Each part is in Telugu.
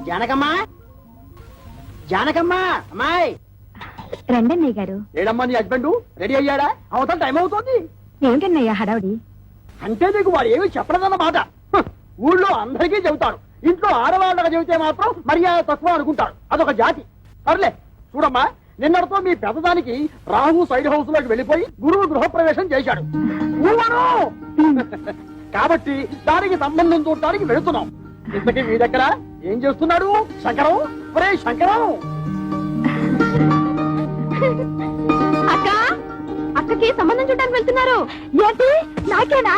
జానకమ్మా జానకమ్మా అమ్మాయి రండన్నయ్య గారు. ఏడమ్మా నీ హస్బెండ్ రెడీ అయ్యాడా? అవతల టైం అవుతుంది. ఏమిటన్నయ్య హడావుడి? అంటే నీకు వాడు ఏమి చెప్పలేదన్నమాట. ఊళ్ళో అందరికీ చెబుతాడు, ఇంట్లో ఆడవాళ్ళగా చెబితే మాత్రం మర్యాద తక్కువ అనుకుంటాడు. అదొక జాతి. సర్లే చూడమ్మా, నిన్నటితో మీ పెద్దదానికి రాహు సైడ్ హౌస్ లోకి వెళ్ళిపోయి గురువు గృహప్రవేశం చేశాడు. కాబట్టి దానికి సంబంధం చూడటానికి వెళుతున్నాం. ఇంతకీ మీ దగ్గర ఏం చేస్తున్నాడు శంకరం? ఒరే శంకరం! అక్క, అక్కకి సంబంధం చూడడానికి వెళ్తున్నారు. ఏంటి నాకేనా?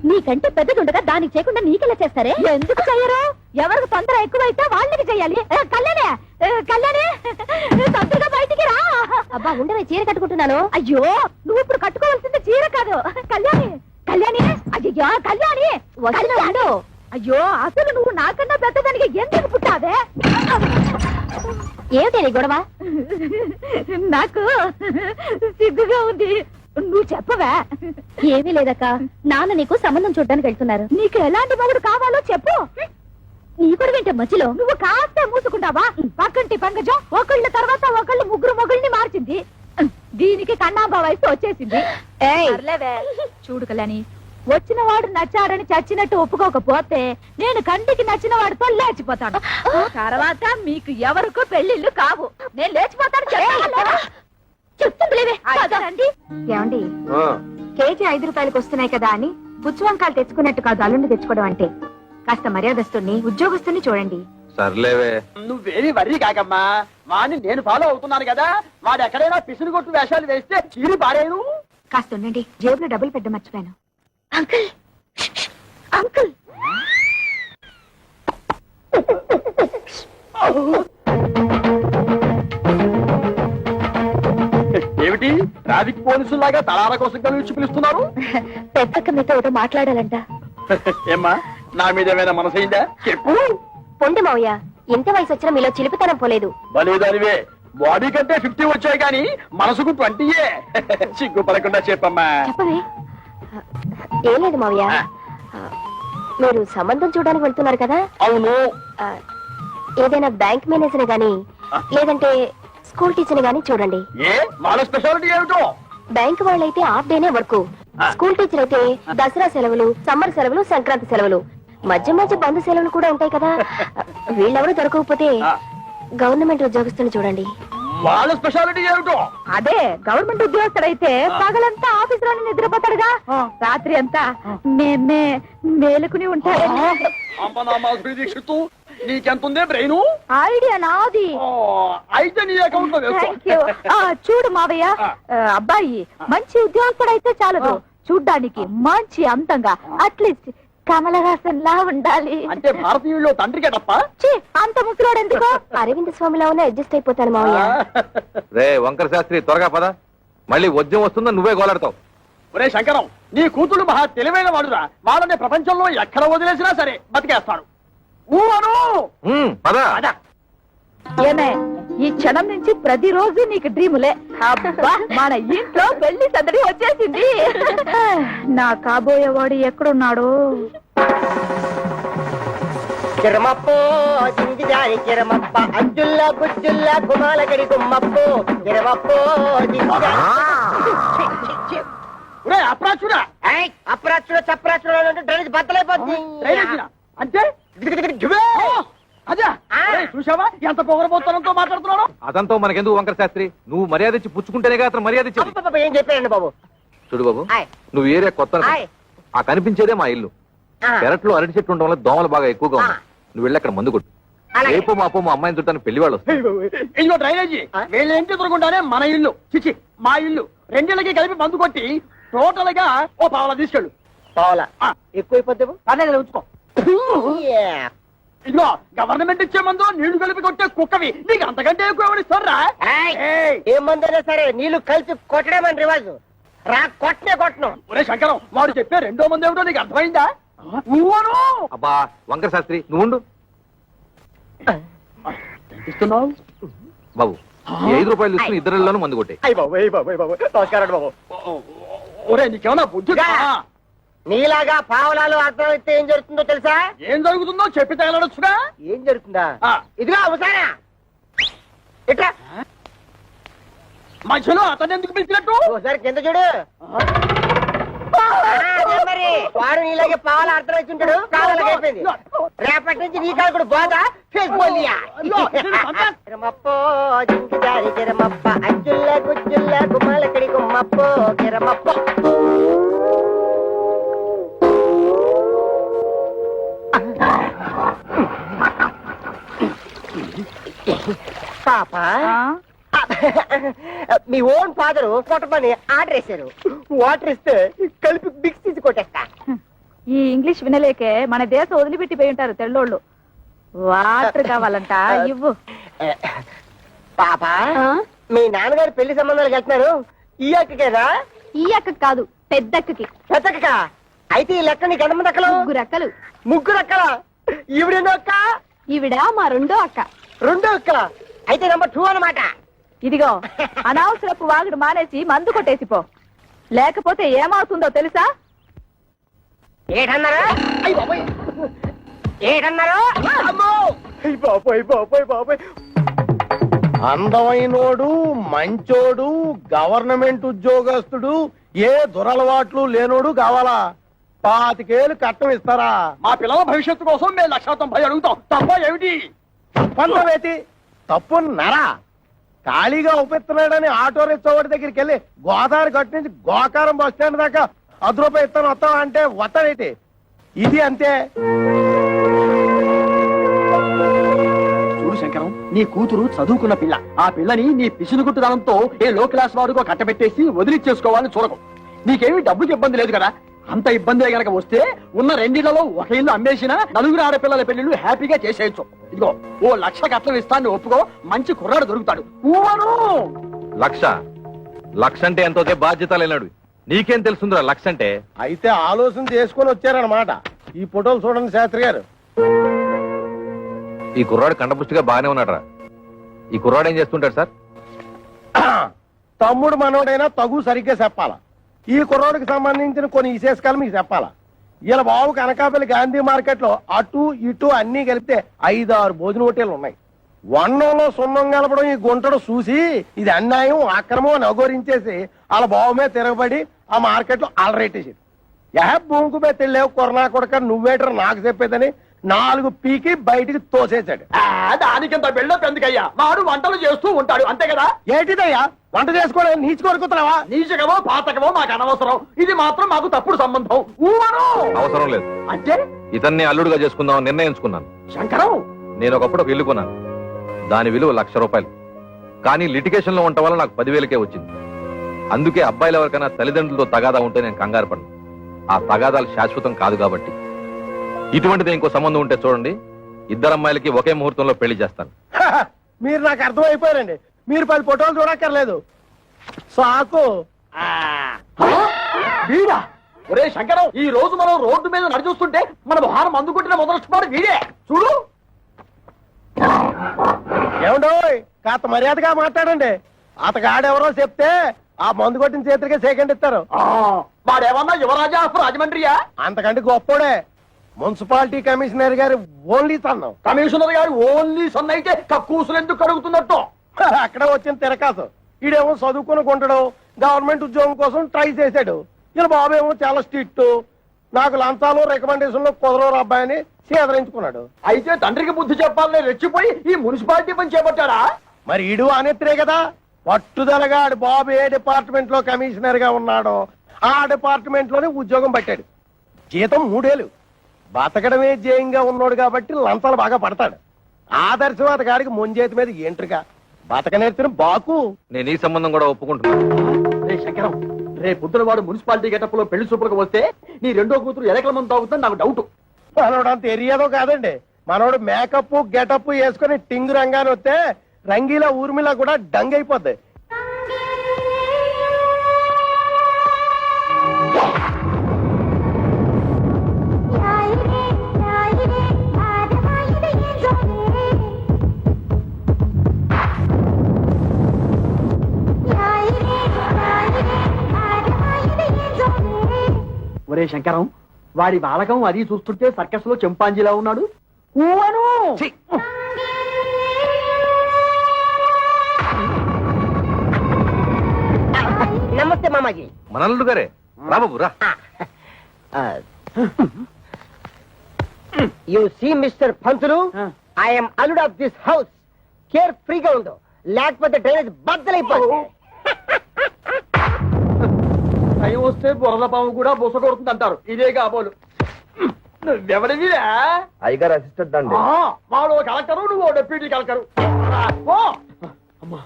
నీకంటే పెద్దదుండగా దానికి చేయకుండా నీకెలా చేస్తారే? ఎందుకు చెయ్యరు? ఎవరికి తొందర ఎక్కువైతే వాళ్ళకి చెయ్యాలి. కళ్యాణే కళ్యాణే తొందరగా బయటికి రా. అబ్బా ఉండవే, చీర కట్టుకుంటున్నాను. అయ్యో నువ్వు ఇప్పుడు కట్టుకోవాల్సింది చీర కాదు. కళ్యాణి కళ్యాణి అయ్యో కళ్యాణి వస్తున్నాడు. అయ్యో అసలు నువ్వు నాకన్నా పెద్దదానికి ఎందుకు పుట్టావే? ఏమిటి నీ గొడవ? నాకు సిగ్గుగా ఉంది. నువ్వు చెప్పవా? ఏమీ లేదక్క, నాన్న నీకు సంబంధం చూడడానికి వెళ్తున్నారు. నీకు ఎలాంటి మొగుడు కావాలో చెప్పు. నీ కూడా వింటే మధ్యలో నువ్వు కాస్త మూసుకుంటావా? పక్కంటి పంకజం ఒకళ్ళ తర్వాత ఒకళ్ళు ముగ్గురు మొగుల్ని మార్చింది. దీనికి కన్నాంబా వయసు వచ్చేసింది. చూడు కళ్యాణి, వచ్చిన వాడు నచ్చాడని చచ్చినట్టు ఒప్పుకోకపోతే నేను కంటికి నచ్చిన వాడితో లేచిపోతాను. తర్వాత మీకు ఎవరికో పెళ్లిళ్ళు కావు. నేను లేచిపోతాను. చెప్తుందిలేండి. ఏమండి, కేజీ 5 రూపాయలకు వస్తున్నాయి కదా అని పుచ్చు వంకాయలు తెచ్చుకున్నట్టు కాదు అల్లుండి తెచ్చుకోవడం అంటే. కాస్త మర్యాదస్తుని ఉద్యోగస్తుని చూడండి. సర్లేవే, నువ్వేమి వర్రీ కాకమ్మా. వాడిని నేను ఫాలో అవుతున్నాను కదా. వాడు ఎక్కడైనా పిసిని కొట్టు వేషాలు వేస్తే చీరి పారేను. కాస్త ఉండండి, జేబులో డబ్బులు పెట్ట మర్చిపోయాను. అంకుల్ అంకుల్ ఏమిటి ట్రాఫిక్ పోలీసులాగా తలాల కోసం కలిసి పిలుస్తున్నారు? పెద్దక్క మీతో ఒకటి మాట్లాడాలంట. ఏమ్మా, నా మీద ఏమైనా మనసైందా? చెప్పు. పొండి మావయ్య, ఎంత వయసు వచ్చినా మీలో చిలిపితనం పోలేదు. బలేదానివే, బాడీ కంటే 50 వచ్చాయి కానీ మనసుకు 20. సిగ్గుపడకుండా చెప్పమ్మా. చెప్పవే. ఏం లేదు మావయ్య, మీరు సంబంధం చూడడానికి వెళ్తున్నారు కదా? అవును. ఏదైనా బ్యాంక్ మేనేజర్ గాని లేదంటే స్కూల్ టీచర్ గాని చూడండి. ఏ వాళ్ళ స్పెషాలిటీ ఏమిటో? బ్యాంక్ వాళ్ళైతే హాఫ్ డేనే వర్క్. స్కూల్ టీచర్ అయితే దసరా సెలవులు, సమ్మర్ సెలవులు, సంక్రాంతి సెలవులు, మధ్య మధ్య బంధు సెలవులు కూడా ఉంటాయి కదా. వీళ్ళెవరూ దొరకకపోతే గవర్నమెంట్ ఉద్యోగస్తుని చూడండి. వాళ్ళ స్పెషాలిటీ ఏమిటో? అదే గవర్నమెంట్ ఉద్యోగస్తుడైతే పగలంతా ఆఫీస్ లోనే నిద్రపోతాడుగా, రాత్రి అంతా మేలుకుని ఉంటాడు. నీకెంతుందే బ్రెయిన్? ఐడియా నాది. అయితే నీ అకౌంట్ లో చూడు మావయ్య, అబ్బాయి మంచి ఉద్యోగస్తుడైతే చాలదు, చూడ్డానికి మంచి అంతంగా అట్లీస్ట్ కమలహాసన్ లా ఉండాలి. అంటే భారతీయుల్లో తండ్రికే తప్ప అంత ముసలోడు ఎందుకో అరవింద్ స్వామిలా ఉన్న అడ్జస్ట్ అయిపోతాను మావయ్య. రే వంకర శాస్త్రి, త్వరగా పద, మళ్ళీ వద్యం వస్తుందో నువ్వే గోలాడతావు. ఒరే శంకరం, నీ కూతురు మహా తెలివైన వాడురా. వాళ్ళని ప్రపంచంలో ఎక్కడ వదిలేసినా సరే బతికేస్తాడు. ఏమే, ఈ క్షణం నుంచి ప్రతిరోజు నీకు డ్రీములే. అబ్బా, మన ఇంట్లో పెళ్లి సందడి వచ్చేసింది. నా కాబోయేవాడు ఎక్కడున్నాడు? చిరమప్పో జింగిజారి చిరమప్ప అజ్జుల్లా గుజ్జుల్లా గుమాలగడి గుమ్మప్పో చిరమప్పో అప్రాచుడా అప్రాచుడు చప్రాచుడు డ్రైనేజ్ బద్దలైపోద్ది. అంటే అదే చూసావా ఎంత పొగరబోతనంతో మాట్లాడుతున్నాడు? అదంతా మనకెందుకు వంకర శాస్త్రి, నువ్వు మర్యాద ఇచ్చి పుచ్చుకుంటేనే అతను మర్యాద ఇచ్చి. ఏం చెప్పారండి బాబు? చూడు బాబు, నువ్వు ఏరియా కొత్త, ఆ కనిపించేదే మా ఇల్లు. పెరట్లో అరటి చెట్టు ఉండడం వల్ల దోమలు బాగా ఎక్కువగా ఉన్నాయి. నువ్వు వెళ్ళి అక్కడ మందు కొట్టు. రేపు మాపో మా అమ్మాయిని చుట్టాను పెళ్లి వాళ్ళు వస్తారు. ఇదిగో డ్రైనేజీ, వీళ్ళ ఇంటి ఎదురుకుండానే మన ఇల్లు, చిచి మా ఇల్లు. రెండిళ్ళకి కలిపి మందు కొట్టి టోటల్ గా ఓ పావలా తీసుకెళ్ళు. పావలా ఎక్కువైపోతే పర్లేదు, ఉంచుకో. ఇదిగో గవర్నమెంట్ ఇచ్చే మందు నీళ్లు కలిపి కొట్టే కుక్కవి నీకు అంతకంటే ఎక్కువ ఎవరిస్తారా? ఏ మందైనా సరే నీళ్లు కలిసి కొట్టడమని రివాజు రా, కొట్టనే కొట్టను. ఒరే శంకరం, వాడు చెప్పే రెండో మంది ఏమిటో నీకు అర్థమైందా? అబ్బా వంకర శాస్త్రి, నువ్వు ఉండు బాబు. 5 రూపాయలు తీసుకుని ఇద్దరిలోనూ మందు కొట్టే. నమస్కారం బాబు. ఒరే నీకేమన్నా బుద్ధి? నీలాగా పావలాలు అర్థమైతే ఏం జరుగుతుందో తెలుసా? ఏం జరుగుతుందో చెప్పి తగలడొచ్చుగా. ఏం జరుగుతుందా? ఆ. ఇదిగో అవసానా ఇట్లా మధ్యలో అతను ఎందుకు పిలిచినట్టు? ఒకసారి కింద చూడు. అదే మరి వాడు నీలాగే పావలా అర్థం అవుతుంటాడు. కావాలకి అయిపోయింది. రేపటి నుంచి నీ కాదు కూడా బాగా ఫేస్ బోలియా. కిరమప్పో జింకిదారి కిరమప్ప అజ్జుల్ల గుజ్జుల్ల గుమ్మలకడి గుమ్మప్పో కిరమప్పో. పాప మీ ఓన్ ఫాదర్ కొట్టమని ఆర్డర్ వేశారు. వాటర్ ఇస్తే కలిపి బిక్స్ తీసి కొట్టేస్తా. ఈ ఇంగ్లీష్ వినలేకే మన దేశం వదిలిపెట్టి పోయి ఉంటారు తెల్లోళ్ళు. వాటర్ కావాలంట ఇవ్వు. పాప మీ నాన్నగారు పెళ్లి సంబంధాలు వెళ్తున్నారు. ఈ అక్కకేనా? ఈ అక్క కాదు, పెద్దక్కకి. పెద్దక్క అయితే ఈ లెక్క నీకు ఎంతమంది అక్కలు? ముగ్గురు అక్కలు. ముగ్గురు అక్కల. ఈవిడెన్నో అక్క? ఈవిడ మా రెండో అక్క. రెండో అక్క అయితే నెంబర్ 2 అన్నమాట. ఇదిగో అనవసరపు వాగుడు మానేసి మందు కొట్టేసిపో, లేకపోతే ఏమవుతుందో తెలుసా? ఏటన్నారా? ఏటన్నారు? బాబాయ్ బాబాయ్ బాబాయ్. అందమైనోడు, మంచోడు, గవర్నమెంట్ ఉద్యోగస్తుడు, ఏ దురలవాట్లు లేనోడు కావాలా? 25,000 కట్టం ఇస్తారా? మా పిల్లల భవిష్యత్తు కోసం మేము 190 అడుగుతాం. తప్ప ఏమిటి? తప్పంతవేటి? తప్పున్నారా? ఖాళీగా ఉపయోగిస్తున్నాడని ఆటో రిక్షావాడి దగ్గరికి వెళ్ళి గోదావరి గట్టు నుంచి గోకారం బస్ స్టాండ్ దాకా ₹10 ఇస్తాను వస్తావా అంటే వస్తాడేటి? ఇది అంతే. చూడు శంకరం, నీ కూతురు చదువుకున్న పిల్ల. ఆ పిల్లని నీ పిసినుగుట్టుదనంతో ఏ లో క్లాస్ వాడుకో కట్టబెట్టేసి వదిలిచ్చేసుకోవాలని చూడకు. నీకేమి డబ్బుకి ఇబ్బంది లేదు కదా. అంత ఇబ్బంది గనక వస్తే ఉన్న 2 ఇళ్లలో ఒక ఇల్లు అమ్మేసినా 4 ఆడపిల్లల పెళ్లిళ్ళు హ్యాపీగా చేసేయచ్చు. ఇదిగో ఓ 1,00,000 కట్నం ఇస్తాను ఒప్పుకో, మంచి కుర్రాడు దొరుకుతాడు. లక్ష అంటే ఎంతో బాధ్యత లేనాడు. నీకేం తెలుస్తుందిరా లక్ష అంటే? అయితే ఆలోచన చేసుకుని వచ్చారన్నమాట. ఈ ఫోటోలు చూడండి శాస్త్రి గారు. ఈ కుర్రాడు కండపుష్టిగా బాగానే ఉన్నాడు రా. ఈ కుర్రాడు ఏం చేస్తుంటాడు సార్? తమ్ముడు మనోడైనా తగు సరిగ్గా చెప్పాలా. ఈ కుర్రోడికి సంబంధించిన కొన్ని విశేషాలు మీకు చెప్పాలా. ఇలా బాబు కనకాపల్లి గాంధీ మార్కెట్ లో అటు ఇటు అన్ని కలిపితే 5-6 భోజన హోటళ్లు ఉన్నాయి. వన్నంలో సున్నం కలపడం ఈ గుంటడు చూసి ఇది అన్యాయం, అక్రమం అని అఘోరించేసి వాళ్ళ బాబు మీద తిరగబడి ఆ మార్కెట్ లో అలరేటేసి భూమికి మీద తెలియవు కొరనా కొడక నువ్వేటర్ నాకు చెప్పేదని 4 పీకి బయటికి తోసేశాడు. దానికింత బిల్డప్ ఎందుకయ్యా? వాడు వంటలు చేస్తూ ఉంటాడు అంతే కదా. ఏంటిదయ్యా వంట చేసుకోవడం? నీచు కొరుకుతున్నావా? నీచకమో పాతకమో మాకు అనవసరం. ఇది మాత్రం మాకు తప్పుడు సంబంధం. అవసరం లేదు. అంటే ఇతన్ని అల్లుడుగా చేసుకుందామని నిర్ణయించుకున్నాను. శంకరం, నేను ఒకప్పుడు ఒక ఇల్లు కొన్నాను. దాని విలువ ₹1,00,000. కానీ లిటిగేషన్ లో ఉండటం వల్ల నాకు 10,000కే వచ్చింది. అందుకే అబ్బాయిలు ఎవరికైనా తల్లిదండ్రులతో తగాదా ఉంటే నేను కంగారు పడను. ఆ తగాదాలు శాశ్వతం కాదు కాబట్టి. ఇటువంటిది ఇంకో సంబంధం ఉంటే చూడండి, 2 అమ్మాయిలకి ఒకే ముహూర్తంలో పెళ్లి చేస్తాను. మీరు నాకు అర్థమైపోయారండి. మీరు 10 ఫోటోలు చూడక్కర్లేదు. సాకు. వీడా? ఒరే శంకరం, ఈ రోజు మనం రోడ్డు మీద నడిచొస్తుంటే మన భారం అందుకుంటున్న మొదలస్తున్నారు వీడే. చూడు. ఏమండో కాస్త మర్యాదగా మాట్లాడండి. అతగాడెవరో చెప్తే ఆ మందు కొట్టిన చేతులకే సెకండ్ ఇస్తారు. వాడేమన్నా యువరాజా ఆఫ్ రాజమండ్రియా? అంతకంటే గొప్పోడే. మున్సిపాలిటీ కమిషనర్ గారు ఓన్లీ సన్నం. కమిషనర్ గారు ఓన్లీ సన్ అయితే కక్కూసులు ఎందుకు కడుగుతున్నట్టు? అక్కడ వచ్చిన తిరకాసు. ఈడేమో చదువుకుని కొంటాడు, గవర్నమెంట్ ఉద్యోగం కోసం ట్రై చేశాడు. ఇలా బాబేమో చాలా స్ట్రిక్ట్, నాకు లంచాలు రికమెండేషన్లు కుదరవు అబ్బాయిని సేదరించుకున్నాడు. అయితే తండ్రికి బుద్ధి చెప్పాలని రెచ్చిపోయి ఈ మున్సిపాలిటీ పని చేపట్టాడా? మరి ఈడు అనేత్రే కదా. పట్టుదలగా ఆడు బాబు ఏ డిపార్ట్మెంట్ లో కమిషనర్ గా ఉన్నాడో ఆ డిపార్ట్మెంట్ లోనే ఉద్యోగం పట్టాడు. జీతం 3 ఏళ్ళు. బతకడమే ధ్యేయంగా ఉన్నాడు కాబట్టి లంచాలు బాగా పడతాడు. ఆదర్శవాద గారికి ముంజేతి మీద ఏంట్రుగా బతక నేర్చిన బాకు. నేను ఈ సంబంధం కూడా ఒప్పుకుంటున్నాను. రే శంకరం, రే పొద్దున వాడు మున్సిపాలిటీ గెటప్ లో పెళ్లి చూపులకు వస్తే నీ రెండో కూతురు ఎలకల మంది తాగుతుందని నాకు డౌట్. మనోడు అంత ఎరియాదో కాదండి. మనోడు మేకప్ గెటప్ వేసుకుని టింగు రంగాన్ని వస్తే రంగీలా ఊర్మిలా కూడా డంగ్ అయిపోద్ది. ఒరే ఒరే శంకరం, వాడి బాలకం అది చూస్తుంటే సర్కస్ లో చింపాంజీలా ఉన్నాడు. ఊవను ఛీ! నమస్తే మామాజీ. మనల్లుడు గారే, రా బాబు రా. You see mister Pantulu, I'm అల్లుడ్ ఆఫ్ దిస్ హౌస్. కేర్ ఫ్రీగా ఉండు, లేకపోతే డ్రైనేజ్ బద్దలైపోతుంది. టైం వస్తే బురద పాము కూడా బుస కొడుతుంది అంటారు. ఇదే కాబోలు. నువ్వెవడివిరా? అయ్యగారు అసిస్టెంట్ అండి. వాడు కలెక్టరు, నువ్వు డెప్యూటీ కలెక్టరు. ఓ! అమ్మా,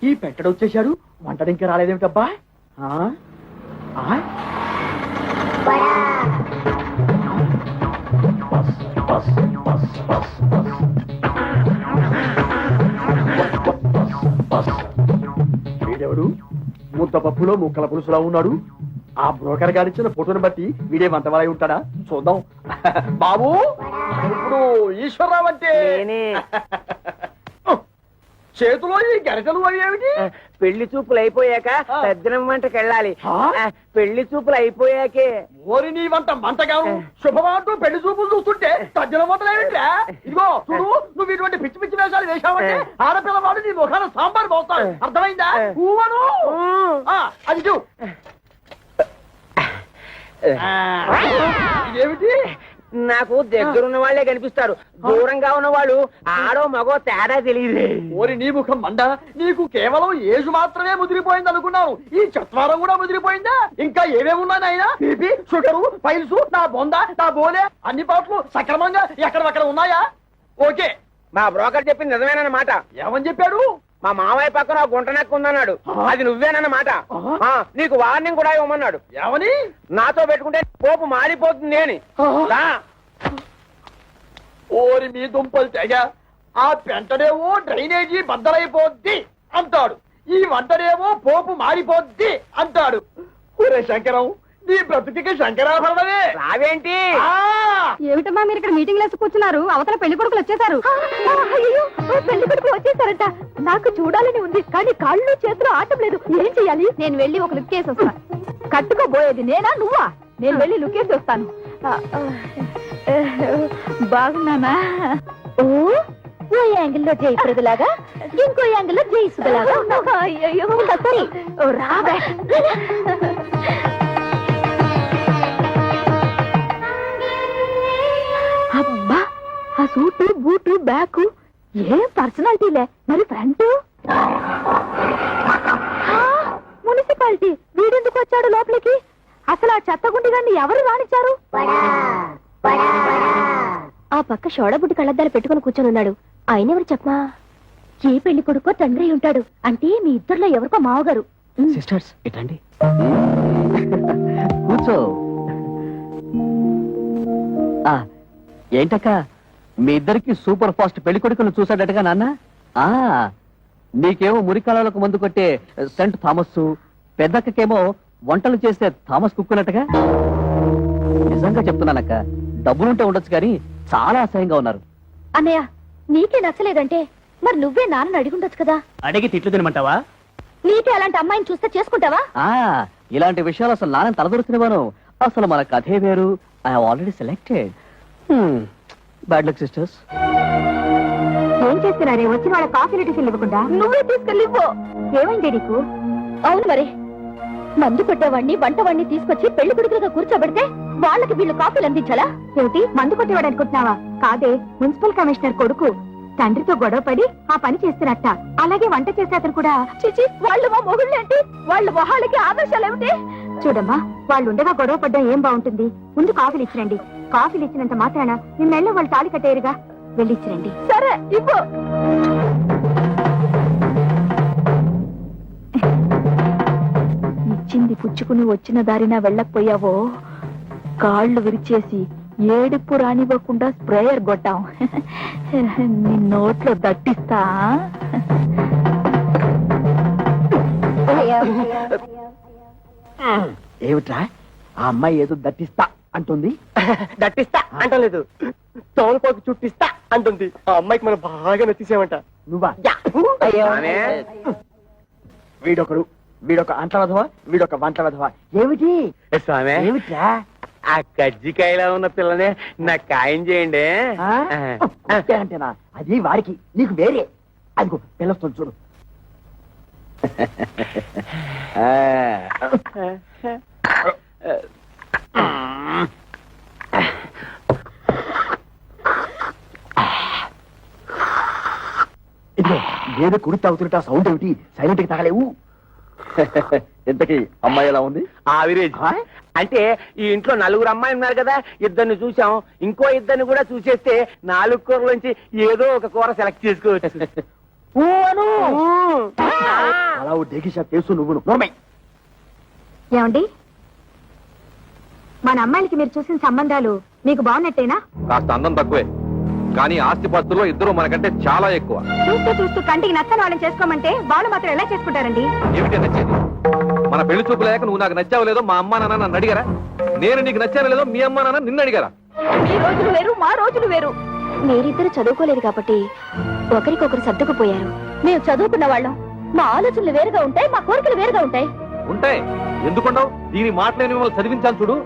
ఈ పెట్టడు వచ్చేశాడు. వంటడు ఇంకా రాలేదేమిటబ్బా? ఆ? ఆ? వీడెవడు? ముద్ద పప్పులో ముక్కల పులుసులా ఉన్నాడు. ఆ బ్రోకర్ గారిచ్చిన ఫోటోని బట్టి వీడే వంటవాలై ఉంటాడా? చూద్దాం. బాబు, ఇప్పుడు ఈశ్వరరావు అంటే నేనే. చేతిలో ఈ గరిటలు అవి ఏమిటి? పెళ్లి చూపులు అయిపోయాక సజ్జనం వంటకి వెళ్ళాలి. పెళ్లి చూపులు అయిపోయాకే. ఓరి నీ వంట మంటగాను శుభమాటూ పెళ్లి చూపులు చూస్తుంటే తజ్జల మొదలైందా? ఇదిగో చూడు, నువ్వు ఇటువంటి పిచ్చి పిచ్చి వేషాలు వేశావంటే ఆడపిల్లవాడు నీ ముఖాన సాంబార్ పోతాడు. అర్థమైందా? ఊవను. అది చూ. ఇదేమిటి? నాకు దగ్గరున్న వాళ్ళే కనిపిస్తారు, దూరంగా ఉన్న వాళ్ళు ఆడో మగో తేడా తెలియదు. ఓరి నీ ముఖం మండ, నీకు కేవలం ఏజు మాత్రమే ముదిరిపోయింది అనుకున్నాను. ఈ చత్వారం కూడా ముదిరిపోయిందా? ఇంకా ఏమేమి ఉన్నాయి నాయనా? బీపీ, షుగరు, పైల్స్, నా బొంద, నా బోలే అన్ని పాటలు సక్రమంగా ఎక్కడక్కడ ఉన్నాయా? ఓకే. మా బ్రోకర్ చెప్పింది నిజమేనన్నమాట. ఏమని చెప్పాడు? మా మావయ్య పక్కన గుంట నక్కు ఉందన్నాడు. అది నువ్వేనన్నమాట. నీకు వార్నింగ్ కూడా ఇవ్వమన్నాడు. ఏమని? నాతో పెట్టుకుంటే పోపు మారిపోతుంది అని. రా. ఓరి మీ దుంపలు తెగ, ఆ పెంటనేమో డ్రైనేజీ బద్దలైపోద్ది అంటాడు, ఈ వంటనేమో పోపు మారిపోద్ది అంటాడు. ఒరే శంకరం, నీ బ్రతుకి శంకరాభరణమే. రావేంటి? ఏమిటమ్మా మీరు ఇక్కడ మీటింగ్ లేసి కూర్చున్నారు? అవతల పెళ్లి కొడుకులు వచ్చేసారు. పెళ్లి కొడుకులు వచ్చేసారట. నాకు చూడాలని ఉంది, కానీ కాళ్ళు చేతులు ఆటం లేదు. ఏం చెయ్యాలి? నేను వెళ్ళి ఒక లుక్ వేసి వస్తాను. కట్టుకోబోయేది నేనా నువ్వా? నేను వెళ్ళి లుక్ వేసి వస్తాను. బాగున్నానా? ఓ యాంగిల్లో జయప్రదలాగా, ఇంకో యాంగిల్లో జయసుదలాగా. అయ్యో సరే, రాబే. అబ్బా, ఆ సూటు బూటు బ్యాగు ఏం పర్సనాలిటీలే. మరి ఫ్రంట్ మున్సిపాలిటీ. వీడెందుకు వచ్చాడు లోపలికి? అసలు ఆ చెత్తగుండి గారిని ఎవరు రానిచ్చారు? ఆ పక్క షోడబుడ్డి కళ్ళద్దాలు పెట్టుకుని కూర్చొని ఉన్నాడు. ఆయన ఎవరు చెప్పమా? ఏ పెళ్లి కొడుకో తండ్రి ఉంటాడు. అంటే మీ ఇద్దరులో ఎవరికో మావగారు. సిస్టర్స్ ఇటండి, కూర్చో. ఏంటక్క, మీ ఇద్దరికి సూపర్ ఫాస్ట్ పెళ్లి కొడుకును చూసాడటగా నాన్న? నీకేమో మురికాలకు మందు కొట్టే సెంట్ థామస్, పెద్దక్కకేమో వంటలు చేసే థామస్ కుక్కునట్టుగా. నిజంగా చెప్తున్నానక్క, డబ్బులుంటే ఉండొచ్చు కానీ చాలా అసహ్యంగా ఉన్నారు. అన్నయ్య, నీకే నచ్చలేదంటే మరి నువ్వే నాన్న అడిగుండొచ్చు కదా. అడిగి తిట్లు తినమంటావా? నీకే అలాంటి అమ్మాయిని చూస్తే చేసుకుంటావా? ఇలాంటి విషయాలు అసలు నాన్న తలదొరుకునేవాను. అసలు మన కథే వేరు. I have already selected. Bad luck sisters. ఏం చేస్తున్నారే? వచ్చి వాళ్ళ కాఫీ టిఫిన్ ఇవ్వకుండా నువ్వే తీసుకెళ్ళిపో. ఏమైంది నీకు? అవును మరి, మందు కొట్టేవాడిని వంటవాడిని తీసుకొచ్చి పెళ్లి కొడుకులుగా కూర్చోబెడితే వాళ్ళకి వీళ్ళు కాఫీలు అందించాలా? ఏమిటి, మందు కొట్టేవాడు అనుకుంటున్నావా? కాదే, మున్సిపల్ కమిషనర్ కొడుకు తండ్రితో గొడవపడి ఆ పని చేస్తున్నట్ట. అలాగే వంట చేసే అతను కూడా. చిచి, వాళ్ళు మా మొగుళ్ళేంటి? వాళ్ళ మొహాలకి ఆదర్శాలు ఏమిటి? చూడమ్మా, వాళ్ళు ఉండగా గొడవ పడ్డా ఏం బాగుంటుంది? ముందు కాఫీలు ఇచ్చిరండి. కాఫీలు ఇచ్చినంత మాత్రాన మీ మెళ్ళ వాళ్ళు తాళి కట్టేరుగా. వెళ్ళి ఇచ్చిరండి. సరే, ఇవ్వు. ఇచ్చింది పుచ్చుకుని వచ్చిన దారిన వెళ్ళకపోయావో కాళ్ళు విరిచేసి ఏడుపు రానివ్వకుండా స్ప్రేయర్ కొట్టాం. నీ నోట్లో దట్టిస్తా. ఏమిట్రా, ఆ అమ్మాయి ఏదో దట్టిస్తా అంటుంది? దట్టిస్తా అంటలేదు, తోలుపోకి చుట్టిస్తా అంటుంది. ఆ అమ్మాయికి మనం బాగా నచ్చేసామంట. నువ్వా? అయ్యో. వీడొకడు వీడొక అంట్ల వెధవ, వీడొక వంట వెధవ. ఏమిటి స్వామి ఏమిట్రా? ఆ కజ్జికాయలో ఉన్న పిల్లనే నాకు ఖాయం చేయండి. ఆ? కుట్టే అంటేనా? అది వాడికి, నీకు వేరే. అదిగో పిల్లొస్తుంది చూడు. ఇదిగో ఏదో కుడి తాగుతుంటే సౌండ్ ఏమిటి? సైలెంట్ కి తగలేవు. ఇంతకీ అమ్మాయి ఎలా ఉంది? ఆవిరేజ్. ఆ? అంటే ఈ ఇంట్లో 4 అమ్మాయి ఉన్నారు కదా, ఇద్దరిని చూసాం, ఇంకో ఇద్దరిని కూడా చూసేస్తే 4 కూరలోంచి ఏదో ఒక కూర సెలెక్ట్ చేసుకోవచ్చు. అలా డేకిషా తెలుసు నువ్వు నోర్మై. ఏమండి, మన అమ్మాయిలకి మీరు చూసిన సంబంధాలు మీకు బాగున్నట్టేనా? కాస్త అందం తక్కువే, కానీ ఆస్తిపాస్తుల్లో ఇద్దరు మనకంటే చాలా ఎక్కువ. చూస్తూ చూస్తూ కంటికి నచ్చని వాళ్ళని చేసుకోమంటే వాళ్ళు మాత్రం ఎలా చేసుకుంటారండి? ఏమిటి నచ్చేది? మన పెళ్లి చూపులేక నువ్వు నాకు నచ్చావు లేదో మా అమ్మా నాన్న నన్ను అడిగారా? నేను నీకు నచ్చాను లేదో మీ అమ్మా నాన్న నిన్ను అడిగారా? మీ రోజులు వేరు, మా రోజులు వేరు. మీరిద్దరు చదువుకోలేదు కాబట్టి ఒకరికొకరు సర్దుకుపోయారు. మేము చదువుకున్న వాళ్ళం, మా ఆలోచనలు వేరుగా ఉంటాయి, మా కోరికలు వేరుగా ఉంటాయి. ఉంటాయి, ఎందుకుండవు? దీని మాటలేని మిమ్మల్ని చదివించాను చూడు,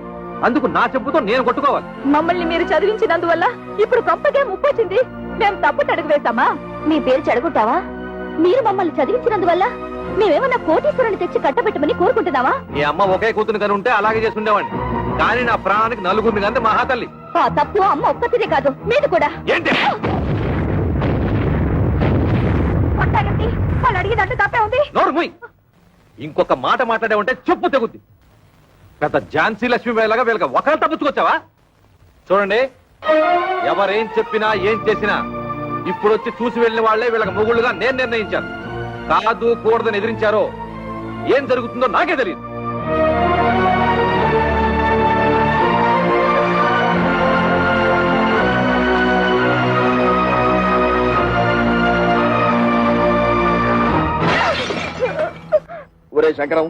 అందుకు నా చెప్పుతో నేను కొట్టుకోవాలి. మమ్మల్ని మీరు చదివించినందువల్ల ఇప్పుడు గొప్పగా ముప్పొచ్చింది. మేము తప్పు అడుగు వేస్తామా? మీ పేరు చెడగొట్టావా? మీరు మమ్మల్ని చదివించినందువల్ల మేమేమన్నా కోటీశ్వరుని తెచ్చి కట్టబెట్టమని కోరుకుంటున్నావా? మీ అమ్మ ఒకే కూతురు కని ఉంటే అలాగే చేసి ఉండేవాడిని, కానీ నా ప్రాణానికి నలుగురిని కంటే మహాతల్లి. ఆ తప్పు అమ్మ ఒక్కతిదే కాదు, మీది కూడా. ఏంటి? కొట్టాలండి, వాళ్ళు అడిగేదంటే తప్పే ఉంది. నోరు మూయ్. ఇంకొక మాట మాట్లాడే ఉంటే చెప్పు తెగుద్ది. పెద్ద ఝాన్సీ లక్ష్మీబాయిలాగా వీళ్ళకి ఒకరు తప్పుచ్చుకొచ్చావా? చూడండి, ఎవరేం చెప్పినా ఏం చేసినా ఇప్పుడు వచ్చి చూసి వెళ్ళిన వాళ్లే వీళ్ళకి మొగుళ్ళుగా నేను నిర్ణయించాను. కాదు కూడదని ఎదిరించారో ఏం జరుగుతుందో నాకే తెలియదు. ఒరే శంకరం,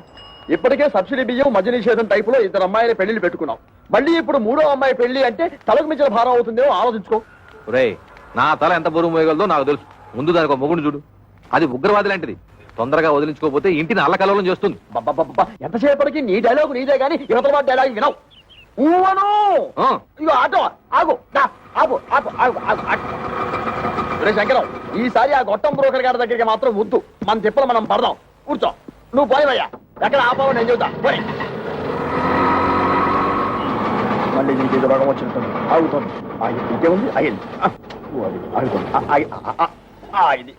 ఇప్పటికే సబ్సిడీ బియ్యం మద్య నిషేధం టైపులో 2 అమ్మాయిల పెళ్లిళ్ళు పెట్టుకున్నాం. మళ్ళీ ఇప్పుడు 3వ అమ్మాయి పెళ్లి అంటే తలకు మించిన భారం అవుతుందేమో ఆలోచించుకో. రేయ్, నా తల ఎంత బరువు మోయగలదో నాకు తెలుసు. ముందు దానికి ఒక మొగుడు చూడు, అది ఉగ్రవాది లాంటిది. తొందరగా వదిలించుకోకపోతే ఇంటిని అల్లకల్లోలం చేస్తుంది. ఎంతసేపటికి నీ డైలాగు నీదే గానీ యువతల వాడి డైలాగ్ వినవు. ఊవను ఆ. ఇగో ఆటో ఆగు, ఆగు ఆగు ఆగు ఆగు ఆగు. ఒరే శంకరం, ఈసారి ఆ గొట్టం బ్రోకర్ గారి దగ్గరికి మాత్రం వద్దు. మన తిప్పలు మనం పడదాం. కూర్చో, నువ్వు పోయివయ్యా. ఎక్కడ ఆపావు నేను చెబుతా. పోయి. మళ్ళీ నీకు ఏదో రోగం వచ్చినట్టుంది. ఆగుతుంది. ఇంకేముంది? అయ్యింది. ఆగింది.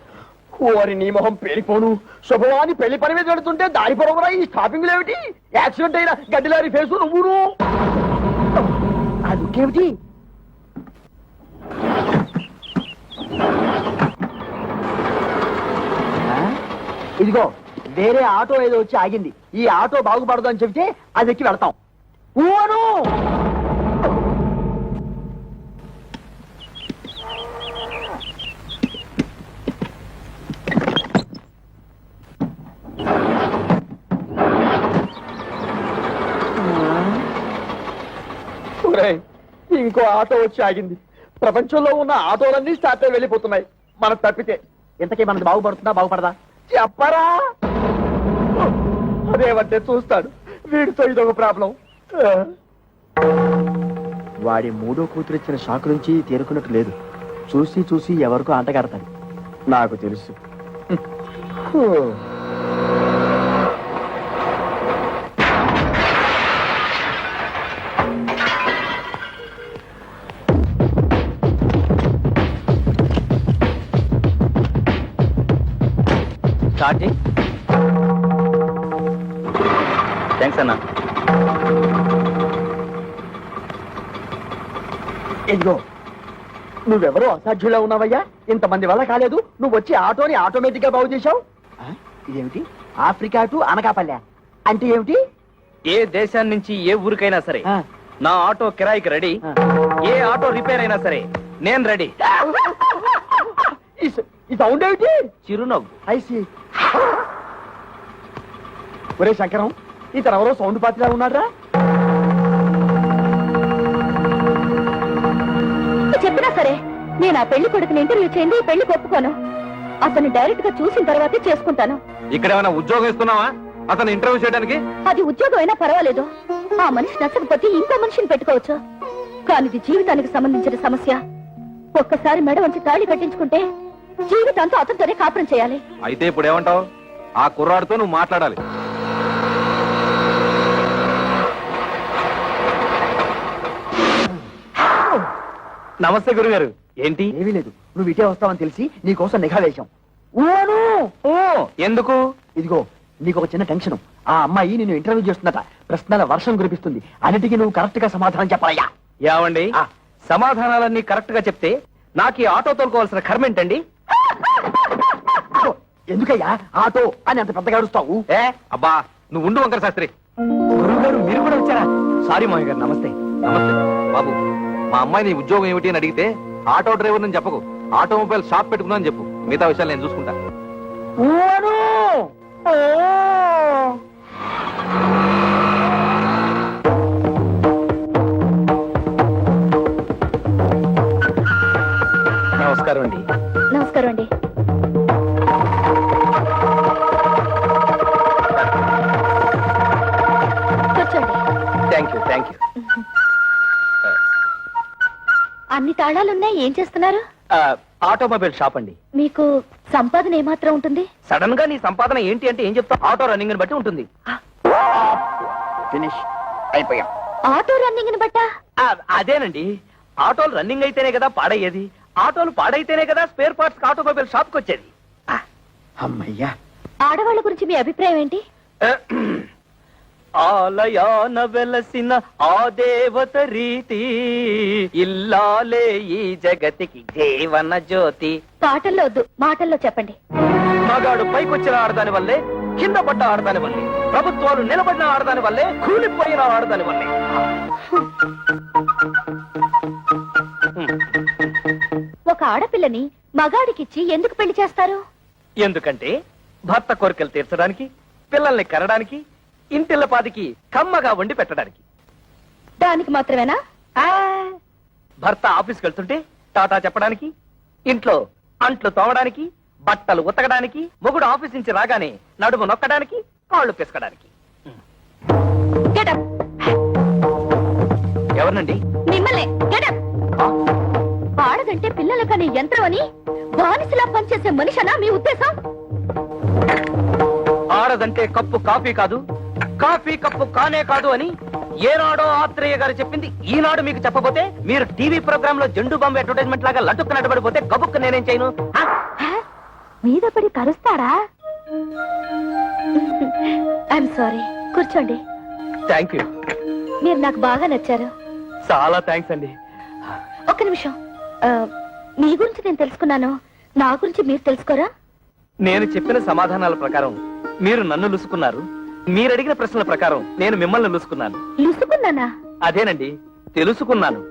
ఓరి నీ మొహం పేలిపోను. శుభవాని పెళ్లి పని మీద పెడుతుంటే దారి పొరవరా ఈ స్టాపింగ్ ఏమిటి? యాక్సిడెంట్ అయిన గడ్డిలారి ఫేసు నువ్వును. అదుకేమిటి? ఇదిగో వేరే ఆటో ఏదో వచ్చి ఆగింది. ఈ ఆటో బాగుపడదు అని చెబితే అది ఎక్కి వెళ్తాం. ఊను ఇంకో ఆటో వచ్చి ఆగింది. ప్రపంచంలో ఉన్న ఆటోలన్నీ స్టార్ట్ అయి వెళ్ళిపోతున్నాయి. మనకు తప్పితే ఇంతకీ మనది బాగుపడుతుందా బాగుపడదా చెప్పరా? అదేమంటే చూస్తాడు. వీడితో ఇదొక ప్రాబ్లం. వాడి 3వ కూతురు ఇచ్చిన షాక్ నుంచి తేరుకున్నట్టు లేదు. చూసి చూసి ఎవరికో అంటగడతాడు. నాకు తెలుసు. స్టార్టింగ్. థ్యాంక్స్ అన్న. ఇదిగో నువ్వెవరో అసాధ్యులా ఉన్నావయ్యా. ఇంతమంది వల్ల కాలేదు. నువ్వు వచ్చి ఆటోని ఆటోమేటిక్ గా బాగు చేశావు. ఇదేమిటి? ఆఫ్రికా టు అనకాపల్లె అంటే ఏమిటి? ఏ దేశాన్ని నుంచి ఏ ఊరికైనా సరే నా ఆటో కిరాయికి రెడీ. ఏ ఆటో రిపేర్ అయినా సరే నేను రెడీ. ఈ సౌండ్ ఏమిటి? చిరునవ్వు. ఐసి. ఒరే శంకరం, ఇతను ఎవరో సౌండ్ పాత్రలా ఉన్నారా? చెప్పినా సరే నేను ఆ పెళ్లి కొడుకుని ఇంటర్వ్యూ చేయండి, పెళ్లి ఒప్పుకోను. అతన్ని డైరెక్ట్ గా చూసిన తర్వాతే చేసుకుంటాను. ఇక్కడ ఏమైనా ఉద్యోగం ఇస్తున్నావా? అతను ఇంటర్వ్యూ చేయడానికి? అది ఉద్యోగం అయినా పర్వాలేదు. ఆ మనిషి నచ్చకపోతే ఇంకో మనిషిని పెట్టుకోవచ్చు. కానీ ఇది జీవితానికి సంబంధించిన సమస్య. ఒక్కసారి మెడ వంచి తాళి కట్టించుకుంటే జీవితాంతో అతనితోనే కాపురం చేయాలి. అయితే ఇప్పుడు ఏమంటావు? ఆ కుర్రాడితో నువ్వు మాట్లాడాలి. నమస్తే గురుగారు. ఏంటి? ఏమీ లేదు, నువ్వు ఇటే వస్తావని తెలిసి నీకోసం నిఘా వేశాం. ఓ ఎందుకు? ఇదిగో నీకు ఒక చిన్న టెన్షన్. ఆ అమ్మాయి నిన్ను ఇంటర్వ్యూ చేస్తుందట. ప్రశ్నల వర్షం కురిపిస్తుంది. అన్నిటికీ నువ్వు కరెక్ట్ గా సమాధానం చెప్పాలయ్యా. ఏమండి, సమాధానాలన్నీ కరెక్ట్ గా చెప్తే నాకు ఈ ఆటో తోలుకోవాల్సిన కర్మ ఏంటండి? ఎందుకయ్యా ఆటో అని అంత పెద్దగా అడుస్తావు? అబ్బా నువ్వు ఉండు వంకర శాస్త్రి. గురుగారు మీరు కూడా వచ్చారా? సారీ మామయ్య గారు. నమస్తే. నమస్తే బాబు. మా అమ్మాయి నీ ఉద్యోగం ఏమిటి అని అడిగితే ఆటో డ్రైవర్ అని చెప్పకు, ఆటోమొబైల్ షాప్ పెట్టుకున్నా అని చెప్పు. మిగతా విషయాలు నేను చూసుకుంటా. నమస్కారం అండి. నమస్కారం అండి. కూర్చోండి. Thank you. అన్ని తాళాలున్నాయి. ఏం చేస్తున్నారు? ఆటోమొబైల్ షాప్ అండి. మీకు సంపాదన ఏమాత్రం ఉంటుంది? సడన్ గా నీ సంపాదన ఏంటి అంటే ఏం చెప్తా? ఆటో రన్నింగ్ బట్టి ఉంటుంది. ఫినిష్ అయిపోయాం. ఆటో రన్నింగ్ బట్టా? అదేనండి, ఆటోలు రన్నింగ్ అయితేనే కదా పాడయ్యేది. ఆటోలు పాడైతేనే కదా స్పేర్ పార్ట్స్ ఆటోమొబైల్ షాప్ కి వచ్చేది. అమ్మయ్యా. ఆడవాళ్ళ గురించి మీ అభిప్రాయం ఏంటి? ఆలయాన వెలసిన ఆ దేవత రీతి, ఇల్లాలే ఈ జగతికి జీవన జ్యోతి. పాటల్లో వద్దు, మాటల్లో చెప్పండి. మగాడు పైకొచ్చిన ఆడదాని వల్లే, కింద పడ్డ ఆడదాని వల్లే, ప్రభుత్వాలు నిలబడిన ఆడదాని వల్లే, కూలిపోయిన ఆడదాని వల్లే. ఒక ఆడపిల్లని మగాడికిచ్చి ఎందుకు పెళ్లి చేస్తారు? ఎందుకంటే భర్త కోరికలు తీర్చడానికి, పిల్లల్ని కనడానికి, ఇంటిల్లపాదికి కమ్మగా వండి పెట్టడానికి. దానికి మాత్రమేనా? భర్త ఆఫీస్కి వెళ్తుంటే టాటా చెప్పడానికి, ఇంట్లో అంట్లు తోమడానికి, బట్టలు ఉతకడానికి, మొగుడు ఆఫీస్ నుంచి రాగానే నడుము నొక్కడానికి, కాళ్ళు పిసకడానికి. Get up. ఎవరినండి? మిమ్మల్ని. Get up. ఆడదంటే పిల్లల కనే యంత్రం అని బానిసలా పనిచేసే మనిషనా మీ ఉద్దేశం? ఆడదంటే కప్పు కాఫీ కాదు, కాఫీ కప్పు కానే కాదు అని ఏనాడో ఆత్రేయ గారు చెప్పింది ఈనాడు మీకు చెప్పబోతే, మీరు టీవీ ప్రోగ్రామ్ లో జెండు బాంబు అడ్వర్టైజ్మెంట్ లాగా లటుక్కు నడబడిపోతే గబుక్కు నేనేం చేయను? మీద పడి కరుస్తారా? I'm sorry. కూర్చోండి. Thank you. మీరు నాకు బాగా నచ్చారు. చాలా థ్యాంక్స్ అండి. ఒక్క నిమిషం. మీ గురించి నేను తెలుసుకున్నాను, నా గురించి మీరు తెలుసుకోరా? నేను చెప్పిన సమాధానాల ప్రకారం మీరు నన్ను లుసుకున్నారు, మీరు అడిగిన ప్రశ్నల ప్రకారం నేను మిమ్మల్ని లుసుకున్నాను. లుసుకున్నానా? అదేనండి, తెలుసుకున్నాను.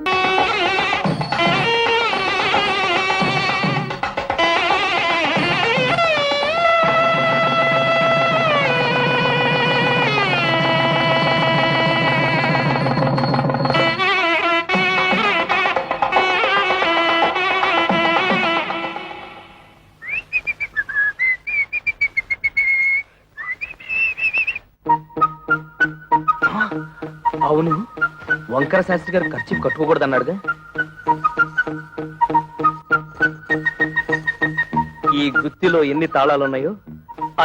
అవును, వంకర శాస్త్రి గారు ఖర్చు కట్టుకోకూడదన్నాడుగా. ఈ గుత్తిలో ఎన్ని తాళాలున్నాయో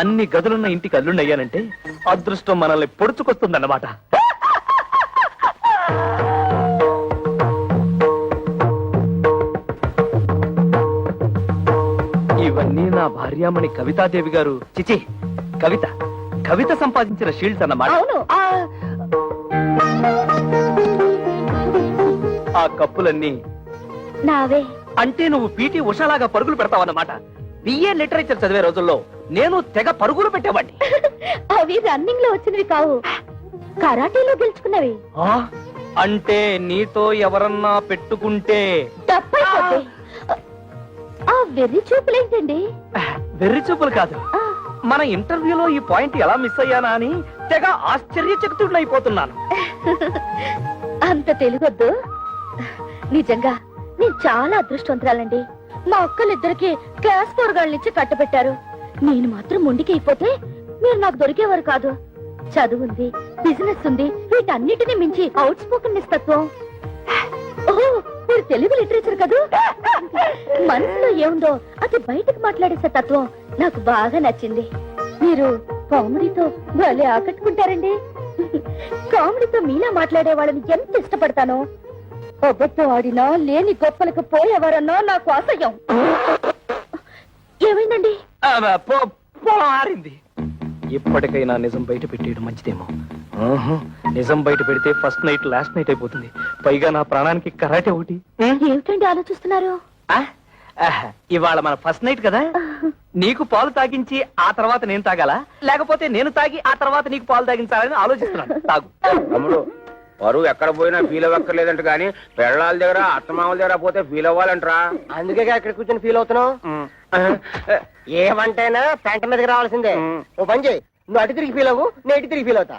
అన్ని గదులున్న ఇంటికి అల్లుండయ్యానంటే అదృష్టం మనల్ని పొడుచుకొస్తుందన్నమాట. ఇవన్నీ నా భార్యామణి కవితాదేవి గారు, చిచి కవిత కవిత సంపాదించిన షీల్డ్స్ అన్నమాట. అవును. ఆ కప్పులన్నీ నావే. అంటే నువ్వు పీటీ ఉషాలాగా పరుగులు పెడతావన్నమాట. బిఏ లిటరేచర్ చదివే రోజుల్లో నేను తెగ పరుగులు పెట్టేవాడిని. అవి రన్నింగ్ లో వచ్చినవి కావు, కరాటీలో గెలుచుకున్నవి. అంటే నీతో ఎవరన్నా పెట్టుకుంటే తప్పైపోతే ఆ వెర్రి చూపులేంటండి? వెర్రి చూపులు కాదు, ఆ, మన ఇంటర్వ్యూలో ఈ పాయింట్ ఎలా మిస్ అయ్యానా అని తెగ ఆశ్చర్యచకితుడైపోతున్నాను. అంత తెలుగొద్దు. నిజంగా నేను చాలా అదృష్టవంతురాలండి. మా అక్కలిద్దరికి క్లాస్ పోరగాళ్ళనిచ్చి కట్టబెట్టారు. నేను మాత్రం మొండికి అయిపోతే మీరు నాకు దొరికేవారు కాదు. చదువుంది, బిజినెస్ ఉంది, వీటన్నిటిని మించి అవుట్ స్పోకన్ తత్వం. ఓహో, మీరు తెలుగు లిటరేచర్ కదూ. మనసులో ఏముందో అది బయటకు మాట్లాడేసే తత్వం నాకు బాగా నచ్చింది. మీరు కామెడీతో భలే ఆకట్టుకుంటారండి. కామెడీతో మీలా మాట్లాడే వాళ్ళని ఎంత ఇష్టపడతానో. అబద్ధం ఆడినా లేని గొప్పలకు పోయేవారన్నా నాకు అసహ్యం. ఏమైందండి? మారింది. ఎప్పటికైనా నిజం బయట పెట్టేయడం మంచిదేమో. నిజం బయట పెడితే ఫస్ట్ నైట్ లాస్ట్ నైట్ అయిపోతుంది. పైగా నా ప్రాణానికి కరాటే ఒకటి. ఏమిటండి ఆలోచిస్తున్నారు? ఇవాళ మన ఫస్ట్ నైట్ కదా, నీకు పాలు తాగించి ఆ తర్వాత నేను తాగాలా, లేకపోతే నేను తాగి ఆ తర్వాత నీకు పాలు తాగించాలని ఆలోచిస్తున్నాను. తాగు. తమ్ముడు, పరువు ఎక్కడ పోయినా ఫీల్ అవ్వక్కర్లేదంట కానీ పెళ్ళాల దగ్గర అత్తమామల దగ్గర పోతే ఫీల్ అవ్వాలంటరా. అందుకే ఇక్కడ కూర్చొని ఫీల్ అవుతున్నావు. ఏమంటేనా పెంట మీదకి రావాల్సిందే. ఓ పని చేయి, నువ్వు అటు తిరిగి ఫీల్ అవ్వు, నేను ఇటు తిరిగి ఫీల్ అవుతా.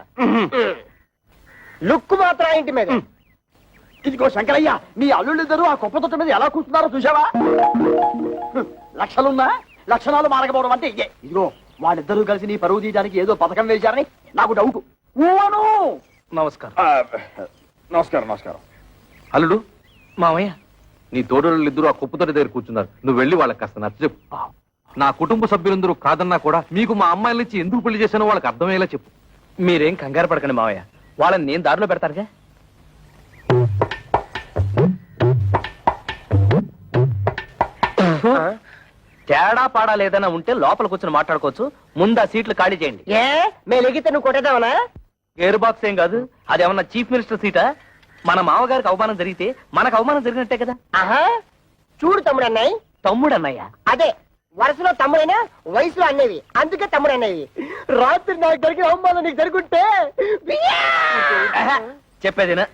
లుక్ మాత్రం ఇంటి మీద. ఇదిగో శంకరయ్య, మీ అల్లుళ్ళిద్దరూ ఆ కుప్ప తొట్ట మీద ఎలా కూర్చున్నారో చూసావా? లక్షలున్నా లక్షణాలు మారకపోవడం అంటే ఇదే. ఇదిగో వాళ్ళిద్దరూ కలిసి నీ పరువు తీయడానికి ఏదో పథకం వేశారని నాకు డౌట్. నమస్కారం. నమస్కారం. నమస్కారం. అల్లుడు, మామయ్య, నీ తోడోళ్ళిద్దరూ ఆ కుప్పతోటి దగ్గర కూర్చున్నారు. నువ్వు వెళ్ళి వాళ్ళకి కాస్త నచ్చ చెప్పు. నా కుటుంబ సభ్యులందరూ కాదన్నా కూడా మీకు మా అమ్మాయిల నుంచి ఎందుకు పెళ్లి చేశానో వాళ్ళకి అర్థమయ్యేలా చెప్పు. మీరేం కంగారు పడకండి మామయ్య, వాళ్ళని నేను దారిలో పెడతానుగా. తేడా పాడా లేదన్నా ఉంటే లోపల కూర్చొని మాట్లాడుకోవచ్చు. ముందు ఆ సీట్లు ఖాళీ చేయండి. ఏ మేము ఎగితే నువ్వు కొట్టేద్దామనా? ఎయిర్ బాక్స్ ఏం కాదు, అదేమన్నా చీఫ్ మినిస్టర్ సీటా? మన మామగారికి అవమానం జరిగితే మనకు అవమానం జరిగినట్టే కదా. ఆహా, చూడు తమ్ముడు అన్నాయి. తమ్ముడు అన్నయ్య అదే వరుసలో తమ్ముడైనా వయసులో అన్నవి, అందుకే తమ్ముడు అన్నవి. రాత్రి నాకు జరిగిన అవమానం నీకు జరుగుంటే చెప్పేదేనా?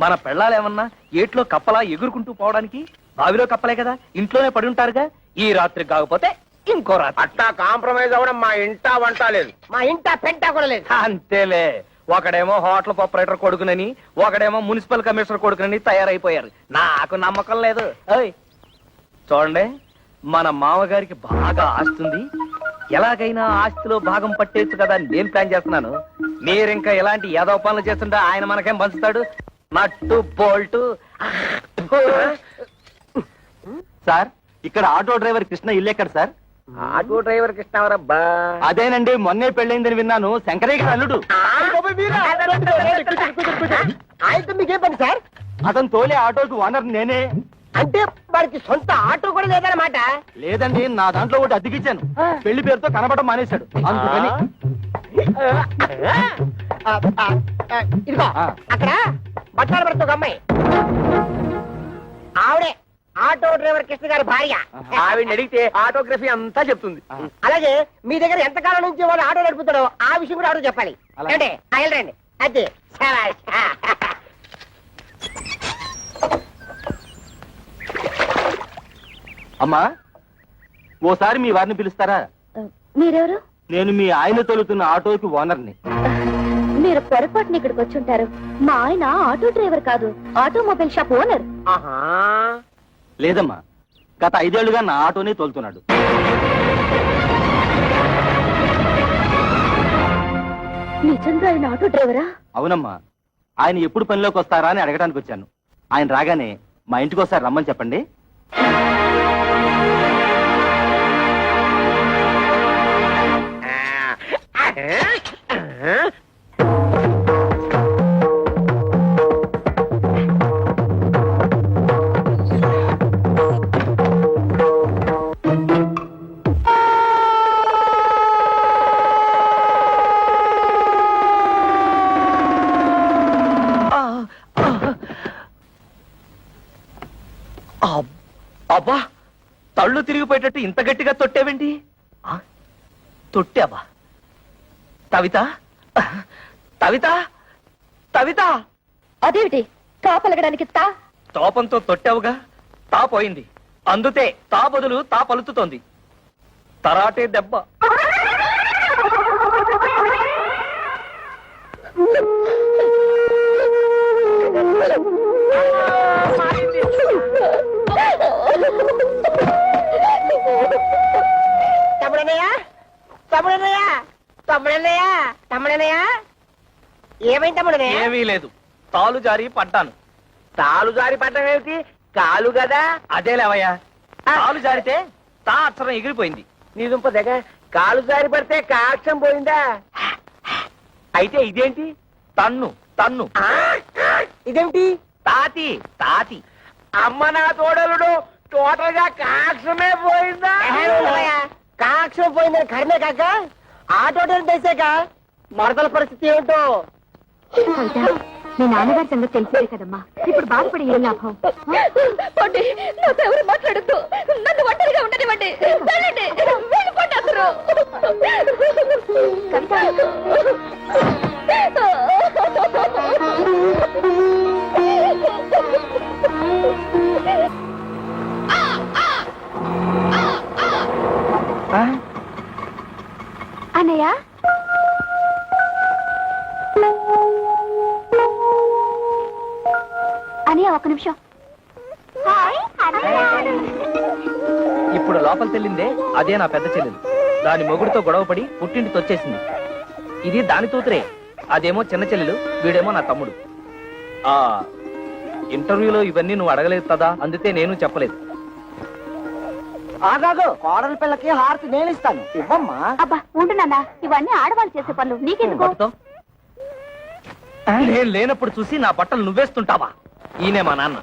మన పెళ్ళాలేమన్నా ఏట్లో కప్పలా ఎగురుకుంటూ పోవడానికి బావిలో కప్పలే కదా, ఇంట్లోనే పడి ఉంటారుగా. ఈ రాత్రి కాకపోతే ఇంకో రాత్రి. అట్టా కాంప్రమైజ్ అవ్వడం మా ఇంటా వంట లేదు. మా ఇంట పెంట కూడా లేదు. అంతేలే, ఒకడేమో హోటల్ ఆపరేటర్ కొడుకునని, ఒకడేమో మున్సిపల్ కమిషనర్ కొడుకునని తయారైపోయారు. నాకు నమ్మకం లేదు. ఓయ్ చూడండి, మన మామగారికి బాగా ఆస్తుంది. ఎలాగైనా ఆస్తిలో భాగం పట్టేచ్చు కదా అని నేను ప్లాన్ చేస్తున్నాను. మీరింకా ఎలాంటి ఏదో పనులు చేస్తుంటే ఆయన మనకేం పంచుతాడు? నట్టు బోల్టు. సార్, ఇక్కడ ఆటో డ్రైవర్ కృష్ణ ఇల్లు ఎక్కడ సార్? Auto driver కృష్ణవరబ్బా. అదేనండి, మొన్నే పెళ్ళైందని విన్నాను. శంకరయ్య గారి అల్లుడు. ఆయనతో మీకేం పని సార్? అతను తోలే ఆటోకి ఓనర్ నేనే. అంటే వారికి సొంత ఆటో కూడా లేదన్నమాట. లేదండి, నా దాంట్లో ఒకటి అద్దెకిచ్చాను. పెళ్లి పేరుతో కనబడడం మానేశాడు, అందుకని. ఇదిగో అక్కడ బట్టాలు పడుతూ ఒక అమ్మాయి, ఆవిడే ఆటో డ్రైవర్ కృష్ణ గారి భార్య. ఆవిడని అడిగితే ఆటోగ్రఫీ అంతా చెప్తుంది. అలాగే మీ దగ్గర ఎంతకాలం నుంచి వాళ్ళు ఆటో నడుపుతాడో ఆ విషయం కూడా ఆటో చెప్పాలి. అంటే రండి అదే. అమ్మా, ఓసారి మీ వారిని పిలుస్తారా? మీరెవరు? నేను మీ ఆయన తోలుతున్న ఆటోకి ఓనర్ని. మీరు పొరపాటున ఇక్కడికి వచ్చి ఉంటారు. మా ఆయన ఆటో డ్రైవర్ కాదు, ఆటోమొబైల్ షాప్ ఓనర్. లేదమ్మా, గత 5 ఏళ్లుగా నా ఆటోనే తోలుతున్నాడు. నిజంగా ఆయన ఆటో డ్రైవరా? అవునమ్మా, ఆయన ఎప్పుడు పనిలోకి వస్తారా అని అడగడానికి వచ్చాను. ఆయన రాగానే మా ఇంటికి ఒకసారి రమ్మని చెప్పండి. అబ్బా, తళ్ళు తిరిగిపోయేటట్టు ఇంత గట్టిగా తొట్టేవేంటి? తొట్టావా? కవిత, కవిత, కవిత. అదేమిటి తాపలగడానికి తా? తోపంతో తొట్టావుగా, తా పోయింది. అందుతే తా బదులు తా పలుకుతోంది. తరాటే దెబ్బ. తమ్ముడన్నయ్య, తమ్ముడన్నయ్య, తమ్ముడన్నయ్య తమ్ముడన్నయ్య ఏమైంది తమ్ముడన్నయ్య ఏమీ లేదు, తాలు జారి పడ్డాను. తాలు జారి పడ్డం ఏమిటి కాలు కదా అదే లేవయ్యా, తాలు జారితే తా అక్షరం ఎగిరిపోయింది. నీ దుంప దగ్గర కాలు జారి పడితే కాక్షం పోయిందా అయితే ఇదేంటి తన్ను తన్ను ఇదేమిటి తాతి తాతి. అమ్మ నా తోడలుడు టోటల్ గా కాక్షమే పోయిందా కాక్షం పోయిందని కర్మే కాక ఆ టోటల్ తెసాక మరదల పరిస్థితి ఏమిటో మీ నాన్నగారి సంగతి తెలిసిందే కదమ్మా, ఇప్పుడు బాధపడి ఏం లాభం? నాతో ఎవరు మాట్లాడద్దు, నన్ను ఒంటరిగా ఉండనివ్వండి. వెళ్ళండి, వెళ్ళిపోండి అందరూ. అన్నయ్య అని ఒక నిమిషం. ఇప్పుడు లోపల తెల్లిందే అదే నా పెద్ద చెల్లెలు. దాని మొగుడితో గొడవపడి పుట్టింటికి వచ్చేసింది. ఇది దాని తూతురే, అదేమో చిన్న చెల్లెలు, వీడేమో నా తమ్ముడు. ఆ ఇంటర్వ్యూలో ఇవన్నీ నువ్వు అడగలేదు కదా, అందుకే నేను చెప్పలేదు. ఆగాగు కోడల పిల్లకి హారతి నేను ఇస్తాను ఇవ్వమ్మా అబ్బా ఉండు నాన్న, ఇవన్నీ ఆడవాళ్ళు చేసే పనులు నీకెందుకు? పట్టుతో. నేను లేనప్పుడు చూసి నా బట్టలు నువ్వేస్తుంటావా? ఈయనే మా నాన్న.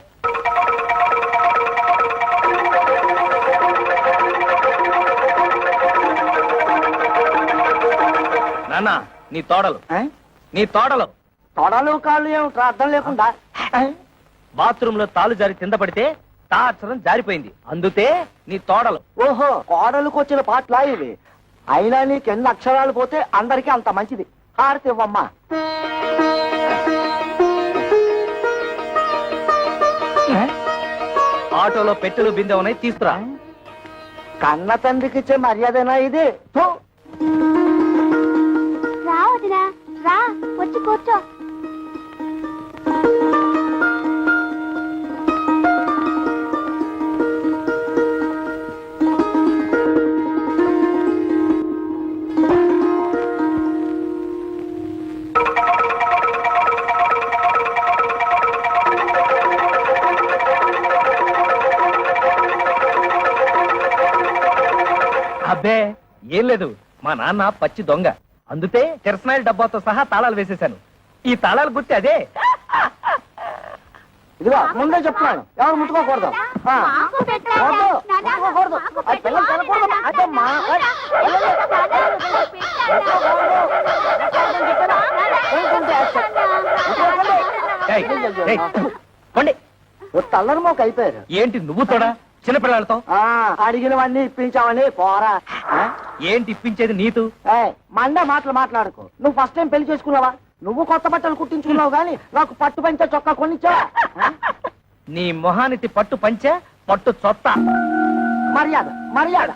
నాన్న, నీ తోడలు నీ తోడలు తొడలు కాళ్ళు ఏమిట్రా అర్థం లేకుండా బాత్రూమ్ లో తాలు జారి కింద పడితే తా అక్షరం జారిపోయింది, అందుతే నీ తోడలు. ఓహో కోడలకు వచ్చిన పాటలా ఇవి అయినా నీకు ఎన్ని అక్షరాలు పోతే అందరికీ అంత మంచిది హారతి ఇవ్వమ్మా ఆటోలో పెట్టెలు బిందె ఉన్నాయి, తీసుకురా. కన్న తండ్రికి ఇచ్చే మర్యాదనా ఇది థు. రా వదినా, రా వచ్చి కూర్చో. అబ్బే ఏం లేదు, మా నాన్న పచ్చి దొంగ, అందుతే కిరసనాయిల డబ్బాతో సహా తాళాలు వేసేశాను. ఈ తాళాలు గుర్తి అదే. ఇదిగో ముందే చెప్తున్నాను ఎవరు ముట్టుకోకూడదు ఆ. వద్దు, ముట్టుకోకూడదు. అది పిల్లలు తినకూడదు. అదమ్మా. ఏయ్, ఏయ్, పోండి. తల్లరి మోక అయిపోయారు ఏంటి నువ్వు తోడా చిన్నపిల్లలతో? ఆ అడిగినవన్నీ ఇప్పించావని పోరా ఆ? ఏంటి ఇప్పించేది నీతు? ఏయ్, మండే మాటలు మాట్లాడుకో. నువ్వు ఫస్ట్ టైం పెళ్లి చేసుకున్నావా? నువ్వు కొత్త బట్టలు కుట్టించుకున్నావు గాని నాకు పట్టు పంచ చొక్కా కొనిచ్చావా? నీ మొహానికి పట్టు పంచె, పట్టు చొత్త. మర్యాద మర్యాద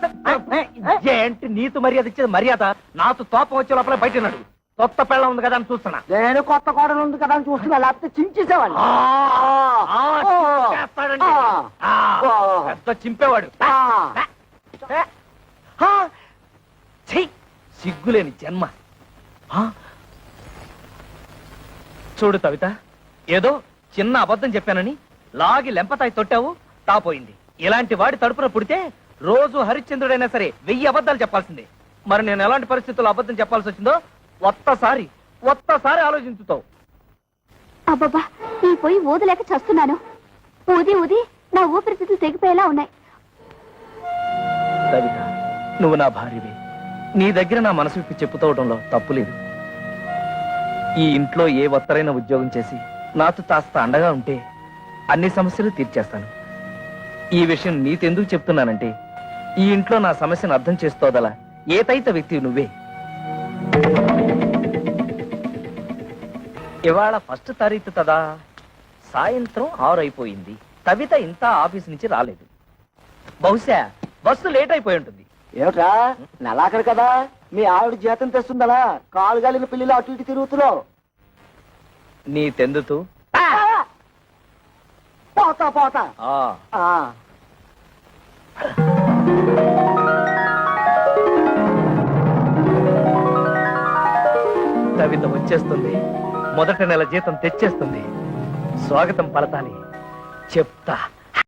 ఏంటి నీతు మర్యాద ఇచ్చేది? మర్యాద నాతో తోపం వచ్చే లోపల బయట నడు. కొత్త పెళ్ళ ఉంది కదా అని చూస్తున్నా. నేను కొత్త కోడలు ఉంది కదా అని చూస్తున్నా, లేకపోతే చించేసేవాళ్ళు. చేస్తాడండి. పెద్ద చింపేవాడు. ఛీ, సిగ్గులేని జన్మ. చూడు కవిత, ఏదో చిన్న అబద్ధం చెప్పానని లాగి లెంపతాయి తొట్టావు, తాపోయింది. ఇలాంటి వాడి తడుపున పుడితే రోజు హరిశ్చంద్రుడైనా సరే 1000 అబద్ధాలు చెప్పాల్సిందే. మరి నేను ఎలాంటి పరిస్థితుల్లో అబద్ధం చెప్పాల్సి వచ్చిందో ఒక్కసారి ఆలోచించుతావు. అబ్బబ్బా, ఈ పోయి ఊదలేక చస్తున్నాను. ఊది ఊది నా ఊపిరితిత్తులు తెగిపోయేలా ఉన్నాయి. కవిత, నువ్వు నా భార్యవే. నీ దగ్గర నా మనసు విప్పి చెప్పుకోవడంలో తప్పులేదు. ఈ ఇంట్లో ఏ ఒత్తరైన ఉద్యోగం చేసి నాతో కాస్త అండగా ఉంటే అన్ని సమస్యలు తీర్చేస్తాను. ఈ విషయం నీతెందుకు చెప్తున్నానంటే, ఈ ఇంట్లో నా సమస్యను అర్థం చేసుకోదల ఏకైక వ్యక్తి నువ్వే. ఇవాళ 1వ తారీఖు కదా, సాయంత్రం 6 అయిపోయింది. కవిత ఇంత ఆఫీస్ నుంచి రాలేదు. బహుశా బస్సు లేట్ అయిపోయి ఉంటుంది. ఏమిట్రా నెలాఖరు కదా, మీ ఆవిడ జీతం తెస్తుందలా కాలు గాలిన పిల్లలు అటు ఇటు తిరుగుతున్నావు. నీ తెందుతూ పోతా పోతా ఆ. కవిత వచ్చేస్తుంది, మొదటి నెల జీతం తెచ్చేస్తుంది. స్వాగతం పలతాలి, చెప్తా.